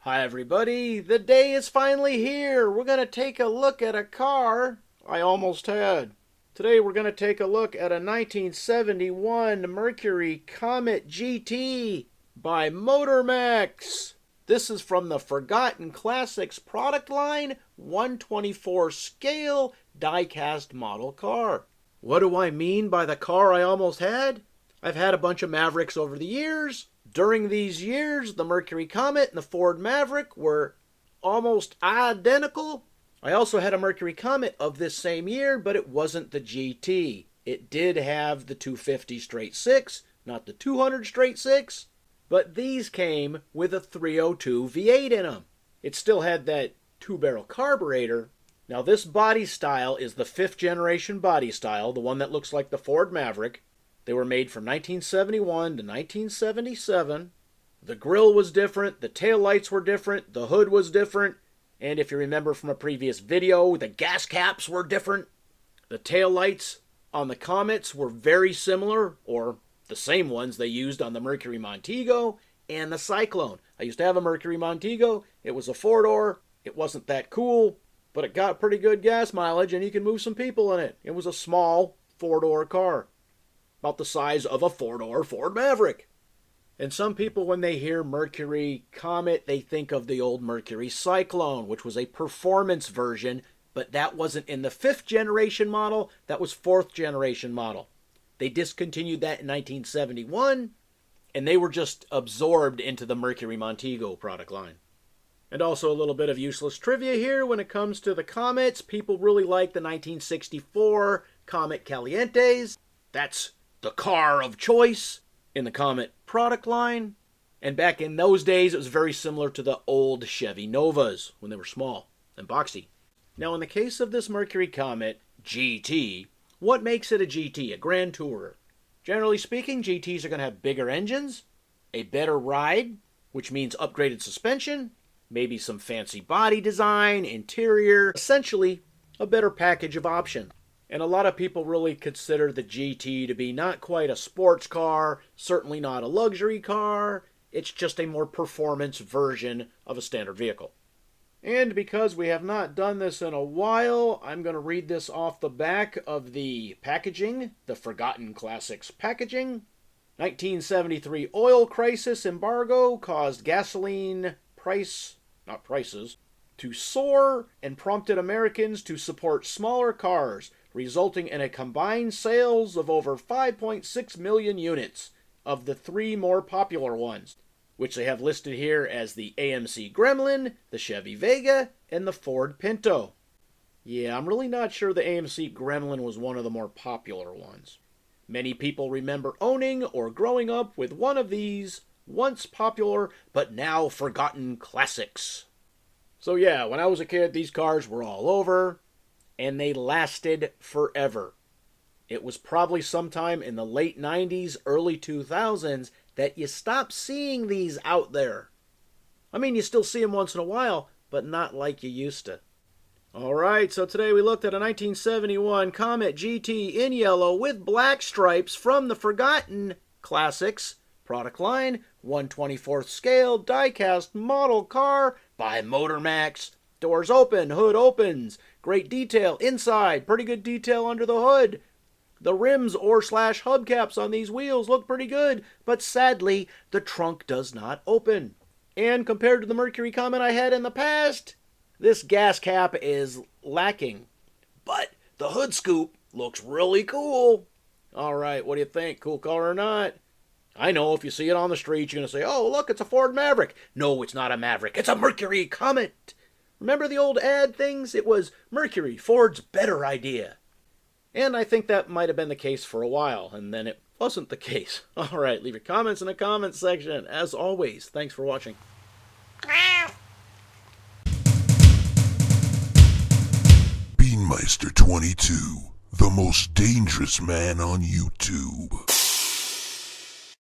Hi everybody, the day is finally here. We're going to take a look at a car I almost had. Today we're going to take a look at a 1971 Mercury Comet GT by Motormax. This is from the Forgotten Classics product line, 1/24 scale diecast model car. What do I mean by the car I almost had? I've had a bunch of Mavericks over the years. During these years, the Mercury Comet and the Ford Maverick were almost identical. I also had a Mercury Comet of this same year, but it wasn't the GT. It did have the 250 straight six, not the 200 straight six, but these came with a 302 V8 in them. It still had that two-barrel carburetor. Now this body style is the 5th generation body style, the one that looks like the Ford Maverick. They were made from 1971 to 1977. The grille was different, the tail lights were different, the hood was different, and if you remember from a previous video, the gas caps were different. The tail lights on the Comets were very similar, or the same ones they used on the Mercury Montego and the Cyclone. I used to have a Mercury Montego. It was a four-door. It wasn't that cool, but it got pretty good gas mileage, and you could move some people in it. It was a small four-door car, about the size of a four-door Ford Maverick. And some people, when they hear Mercury Comet, they think of the old Mercury Cyclone, which was a performance version, but that wasn't in the 5th generation model, that was 4th generation model. They discontinued that in 1971, and they were just absorbed into the Mercury Montego product line. And also a little bit of useless trivia here. When it comes to the Comets, people really like the 1964 Comet Calientes. That's the car of choice in the Comet product line. And back in those days, it was very similar to the old Chevy Novas when they were small and boxy. Now, in the case of this Mercury Comet GT, what makes it a GT, a Grand Tourer? Generally speaking, GTs are going to have bigger engines, a better ride, which means upgraded suspension, maybe some fancy body design, interior, essentially a better package of options. And a lot of people really consider the GT to be not quite a sports car, certainly not a luxury car. It's just a more performance version of a standard vehicle. And because we have not done this in a while, I'm going to read this off the back of the packaging, the Forgotten Classics packaging. 1973 oil crisis embargo caused gasoline prices to soar and prompted Americans to support smaller cars, resulting in a combined sales of over 5.6 million units of the 3 more popular ones, which they have listed here as the AMC Gremlin, the Chevy Vega, and the Ford Pinto. Yeah, I'm really not sure the AMC Gremlin was one of the more popular ones. Many people remember owning or growing up with one of these once popular but now forgotten classics. So yeah, when I was a kid, these cars were all over, and they lasted forever. It was probably sometime in the late 90s, early 2000s that you stopped seeing these out there. I mean, you still see them once in a while, but not like you used to. Alright, so today we looked at a 1971 Comet GT in yellow with black stripes from the Forgotten Classics product line, 1/24 scale diecast model car by Motormax. Doors open, hood opens, great detail inside, pretty good detail under the hood. The rims or hubcaps on these wheels look pretty good, but sadly, the trunk does not open. And compared to the Mercury Comet I had in the past, this gas cap is lacking. But the hood scoop looks really cool. Alright, what do you think? Cool color or not? I know if you see it on the street, you're going to say, oh, look, it's a Ford Maverick. No, it's not a Maverick. It's a Mercury Comet. Remember the old ad things? It was Mercury, Ford's better idea. And I think that might have been the case for a while, and then it wasn't the case. All right, leave your comments in the comments section. As always, thanks for watching. Beanmeister 22, the most dangerous man on YouTube.